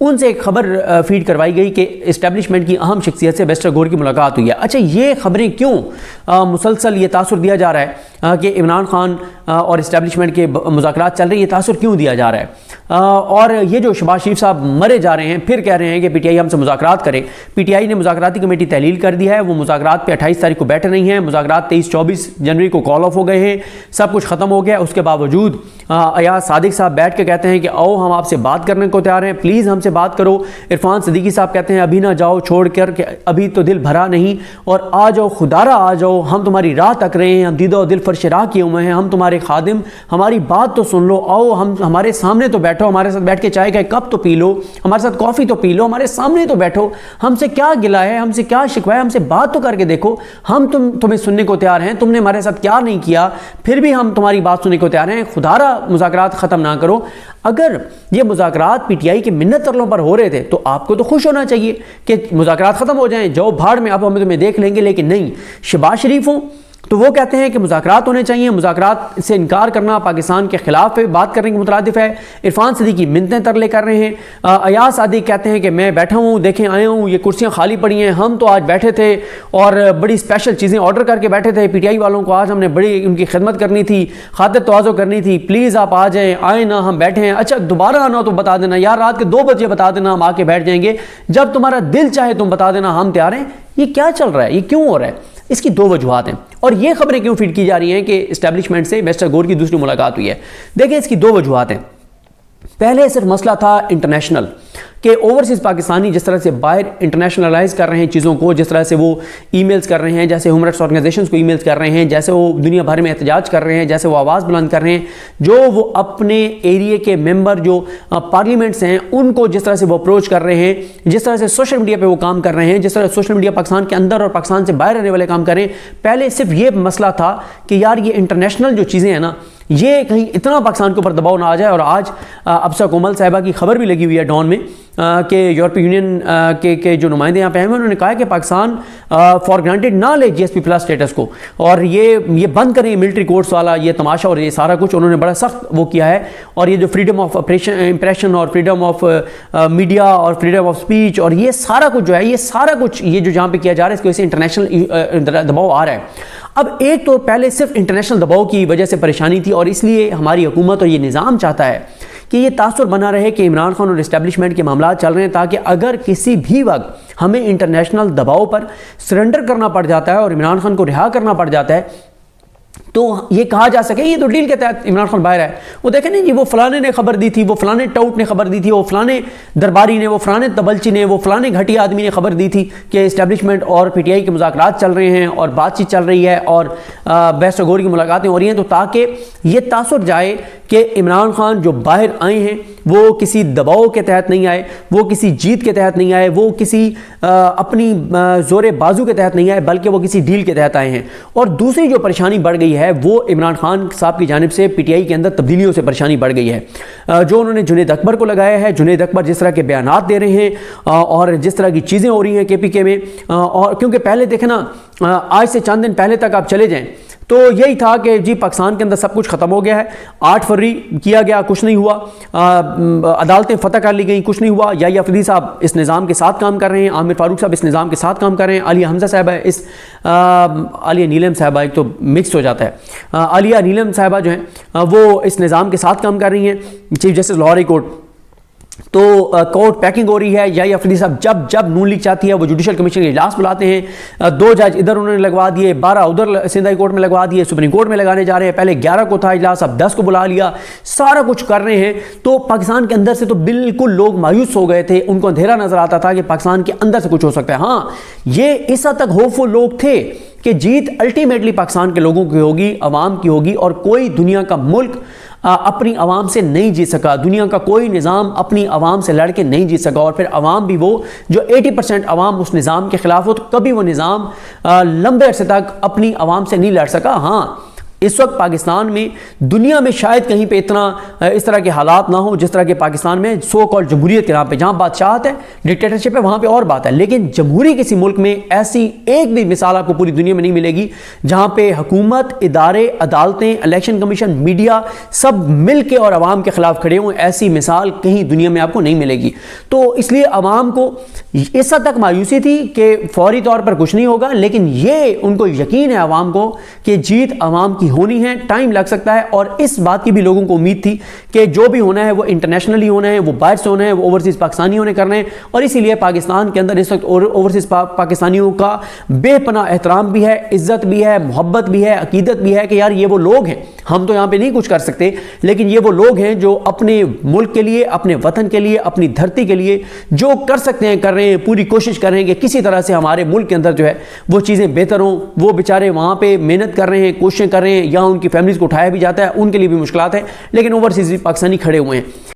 ان سے ایک خبر فیڈ کروائی گئی کہ اسٹیبلشمنٹ کی اہم شخصیت سے بیرسٹر گور کی ملاقات ہوئی ہے۔ اچھا یہ خبریں کیوں مسلسل یہ تاثر دیا جا رہا ہے کہ عمران خان اور اسٹیبلشمنٹ کے مذاکرات چل رہے ہیں، یہ تاثر کیوں دیا جا رہا ہے؟ اور یہ جو شہباز شریف صاحب مرے جا رہے ہیں پھر کہہ رہے ہیں کہ پی ٹی آئی ہم سے مذاکرات کرے۔ پی ٹی آئی نے مذاکراتی کمیٹی تحلیل کر دی ہے، وہ مذاکرات پہ 28 تاریخ کو بیٹھ رہی ہیں، مذاکرات 23-24 جنوری کو کال آف ہو گئے ہیں، سب کچھ ختم ہو گیا۔ اس کے باوجود ایاز صادق صاحب بیٹھ کے کہتے ہیں کہ آؤ ہم آپ سے بات کرنے کو تیار ہیں، پلیز ہم سے بات کرو۔ عرفان صدیقی صاحب کہتے ہیں ابھی نہ جاؤ چھوڑ کر، کہ ابھی تو دل بھرا نہیں، اور آ جاؤ خدارہ آ جاؤ، ہم تمہاری راہ تک رہے ہیں، ہم دیدہ و دل فرش راہ کیے ہوئے ہیں، ہم تمہارے خادم، ہماری بات تو سن لو، آؤ ہمارے سامنے تو بیٹھو، ہمارے ساتھ بیٹھ کے چائے کا کپ تو پی لو، ہمارے ساتھ کافی تو پی لو، ہمارے سامنے تو بیٹھو، ہم سے کیا گلہ ہے، ہم سے کیا شکوہ ہے، ہم سے بات تو کر کے دیکھو، ہم تمہیں سننے کو تیار ہیں، تم نے ہمارے ساتھ کیا نہیں کیا، پھر بھی ہم تمہاری بات سننے کو تیار ہیں، خدارہ مذاکرات ختم نہ کرو۔ اگر یہ مذاکرات پی ٹی آئی کے منت ترلوں پر ہو رہے تھے تو آپ کو تو خوش ہونا چاہیے کہ مذاکرات ختم ہو جائیں، جاؤ بھاڑ میں، اب ہم تمہیں دیکھ لیں گے، لیکن نہیں، شہباز شریف ہوں تو وہ کہتے ہیں کہ مذاکرات ہونے چاہیے، مذاکرات سے انکار کرنا پاکستان کے خلاف بات کرنے کے مترادف ہے۔ عرفان صدیقی منتیں ترلے کر رہے ہیں، ایاز صادق کہتے ہیں کہ میں بیٹھا ہوں، دیکھیں آیا ہوں، یہ کرسیاں خالی پڑی ہیں، ہم تو آج بیٹھے تھے اور بڑی اسپیشل چیزیں آرڈر کر کے بیٹھے تھے، پی ٹی آئی والوں کو آج ہم نے بڑی ان کی خدمت کرنی تھی، خاطر تواضع کرنی تھی، پلیز آپ آ جائیں، آئیں نا، ہم بیٹھے ہیں، اچھا دوبارہ آنا تو بتا دینا یار، رات کے 2 بجے بتا دینا، ہم آ کے بیٹھ جائیں گے، جب تمہارا دل چاہے تم بتا دینا، ہم تیار ہیں۔ یہ کیا چل رہا ہے، یہ کیوں ہو رہا ہے؟ اس کی 2 وجوہات ہیں، اور یہ خبریں کیوں فیڈ کی جا رہی ہیں کہ اسٹیبلشمنٹ سے بیرسٹر گور کی دوسری ملاقات ہوئی ہے؟ دیکھیں اس کی 2 وجوہات ہیں۔ پہلے صرف مسئلہ تھا انٹرنیشنل، کہ اوورسیز پاکستانی جس طرح سے باہر انٹرنیشنلائز کر رہے ہیں چیزوں کو، جس طرح سے وہ ای میلز کر رہے ہیں، جیسے ہیومن رائٹس آرگنائزیشنز کو ای میلز کر رہے ہیں، جیسے وہ دنیا بھر میں احتجاج کر رہے ہیں، جیسے وہ آواز بلند کر رہے ہیں، جو وہ اپنے ایریے کے ممبر جو پارلیمنٹس ہیں ان کو جس طرح سے وہ اپروچ کر رہے ہیں، جس طرح سے سوشل میڈیا پہ وہ کام کر رہے ہیں، جس طرح سوشل میڈیا پاکستان کے اندر اور پاکستان سے باہر رہنے والے کام کر رہے ہیں، پہلے صرف یہ مسئلہ تھا کہ یار یہ انٹرنیشنل جو چیزیں ہیں نا، یہ کہیں اتنا پاکستان کے اوپر دباؤ نہ آ جائے۔ اور آج ابسا کومل صاحبہ کی خبر بھی لگی ہوئی ہے ڈان میں کہ یورپی یونین کے جو نمائندے یہاں پہ ہیں انہوں نے کہا کہ پاکستان فار گرانٹیڈ نہ لے جی ایس پی پلس اسٹیٹس کو، اور یہ بند کریں ملٹری کورٹس والا یہ تماشا اور یہ سارا کچھ انہوں نے بڑا سخت وہ کیا ہے۔ اور یہ جو فریڈم آف امپریشن اور فریڈم آف میڈیا اور فریڈم آف اسپیچ اور یہ سارا کچھ جو ہے، یہ سارا کچھ یہ جو جہاں پہ کیا جا رہا ہے، اس کی وجہ سے انٹرنیشنل دباؤ آ رہا ہے۔ اب ایک تو پہلے صرف انٹرنیشنل دباؤ کی وجہ سے پریشانی تھی، اور اس لیے ہماری حکومت اور یہ نظام چاہتا ہے کہ یہ تاثر بنا رہے کہ عمران خان اور اسٹیبلشمنٹ کے معاملات چل رہے ہیں، تاکہ اگر کسی بھی وقت ہمیں انٹرنیشنل دباؤ پر سرنڈر کرنا پڑ جاتا ہے اور عمران خان کو رہا کرنا پڑ جاتا ہے تو یہ کہا جا سکے یہ تو ڈیل کے تحت عمران خان باہر ہے۔ وہ دیکھیں نہیں جی، وہ فلانے نے خبر دی تھی، وہ فلانے ٹاؤٹ نے خبر دی تھی، وہ فلانے درباری نے، وہ فلانے تبلچی نے، وہ فلانے گھٹیا آدمی نے خبر دی تھی کہ اسٹیبلشمنٹ اور پی ٹی آئی کے مذاکرات چل رہے ہیں اور بات چیت چل رہی ہے اور بیرسٹر گور کی ملاقاتیں ہو رہی ہیں، تو تاکہ یہ تاثر جائے کہ عمران خان جو باہر آئے ہیں وہ کسی دباؤ کے تحت نہیں آئے، وہ کسی جیت کے تحت نہیں آئے، وہ کسی اپنی زور بازو کے تحت نہیں آئے، بلکہ وہ کسی ڈیل کے تحت آئے ہیں۔ اور دوسری جو پریشانی بڑھ گئی ہے وہ عمران خان صاحب کی جانب سے پی ٹی آئی کے اندر تبدیلیوں سے پریشانی بڑھ گئی ہے، جو انہوں نے جنید اکبر کو لگایا ہے۔ جنید اکبر جس طرح کے بیانات دے رہے ہیں اور جس طرح کی چیزیں ہو رہی ہیں کے پی کے میں، اور کیونکہ پہلے دیکھیں نا، آج سے چند دن پہلے تک آپ چلے جائیں تو یہی تھا کہ جی پاکستان کے اندر سب کچھ ختم ہو گیا ہے، 8 فروری کیا گیا، کچھ نہیں ہوا، عدالتیں فتح کر لی گئیں، کچھ نہیں ہوا، یا افریدی صاحب اس نظام کے ساتھ کام کر رہے ہیں، عامر فاروق صاحب اس نظام کے ساتھ کام کر رہے ہیں، عالیہ حمزہ صاحبہ عالیہ نیلم صاحبہ ایک تو مکس ہو جاتا ہے، عالیہ نیلم صاحبہ جو ہیں وہ اس نظام کے ساتھ کام کر رہی ہیں، chief justice Lahore high court, تو کورٹ پیکنگ ہو رہی ہے۔ یا افریدی صاحب جب نون لیگ چاہتی ہے وہ جوڈیشل کمیشن کے اجلاس بلاتے ہیں، 2 جج ادھر انہوں نے لگوا دیے، 12 ادھر سندھ ہائی کورٹ میں لگوا دیے، سپریم کورٹ میں لگانے جا رہے ہیں، پہلے 11 کو تھا اجلاس، اب 10 کو بلا لیا، سارا کچھ کر رہے ہیں۔ تو پاکستان کے اندر سے تو بالکل لوگ مایوس ہو گئے تھے، ان کو اندھیرا نظر آتا تھا کہ پاکستان کے اندر سے کچھ ہو سکتا ہے۔ ہاں یہ اس حد تک ہوپفل لوگ تھے کہ جیت الٹیمیٹلی پاکستان کے لوگوں کی ہوگی، عوام کی ہوگی، اور کوئی دنیا کا ملک اپنی عوام سے نہیں جیت سکا، دنیا کا کوئی نظام اپنی عوام سے لڑ کے نہیں جیت سکا، اور پھر عوام بھی وہ جو 80% عوام اس نظام کے خلاف ہو، تو کبھی وہ نظام لمبے عرصے تک اپنی عوام سے نہیں لڑ سکا۔ ہاں اس وقت پاکستان میں دنیا میں شاید کہیں پہ اتنا اس طرح کے حالات نہ ہوں جس طرح کے پاکستان میں سو کال جمہوریت کے نام پہ، جہاں بادشاہت ہے، ڈکٹیٹرشپ ہے، وہاں پہ اور بات ہے، لیکن جمہوری کسی ملک میں ایسی ایک بھی مثال آپ کو پوری دنیا میں نہیں ملے گی جہاں پہ حکومت، ادارے، عدالتیں، الیکشن کمیشن، میڈیا سب مل کے اور عوام کے خلاف کھڑے ہوں۔ ایسی مثال کہیں دنیا میں آپ کو نہیں ملے گی۔ تو اس لیے عوام کو اس حد تک مایوسی تھی کہ فوری طور پر کچھ نہیں ہوگا، لیکن یہ ان کو یقین ہے عوام کو کہ جیت عوام کی ہونی ہے، ٹائم لگ سکتا ہے، اور اس بات کی بھی لوگوں کو امید تھی کہ جو بھی ہونا ہے وہ انٹرنیشنلی ہونا ہے، وہ باہر سے ہونا ہے، وہ اوورسیز پاکستانیوں نے کرنا ہے، اور اسی لیے پاکستان کے اندر اس وقت اوورسیز پاکستانیوں کا بے پناہ احترام بھی ہے، عزت بھی ہے، محبت بھی ہے، عقیدت بھی ہے کہ یار یہ وہ لوگ ہیں، ہم تو یہاں پہ نہیں کچھ کر سکتے، لیکن یہ وہ لوگ ہیں جو اپنے ملک کے لیے، اپنے وطن کے لیے، اپنی دھرتی کے لیے جو کر سکتے ہیں کر رہے ہیں، پوری کوشش کر رہے ہیں کہ کسی طرح سے ہمارے ملک کے اندر جو ہے وہ چیزیں بہتر ہوں۔ وہ بیچارے وہاں پہ محنت کر رہے ہیں، کوششیں کر رہے ہیں، یہاں ان کی فیملیز کو اٹھایا بھی جاتا ہے، ان کے لیے بھی مشکلات ہیں، لیکن اوورسیز پاکستانی کھڑے ہوئے ہیں۔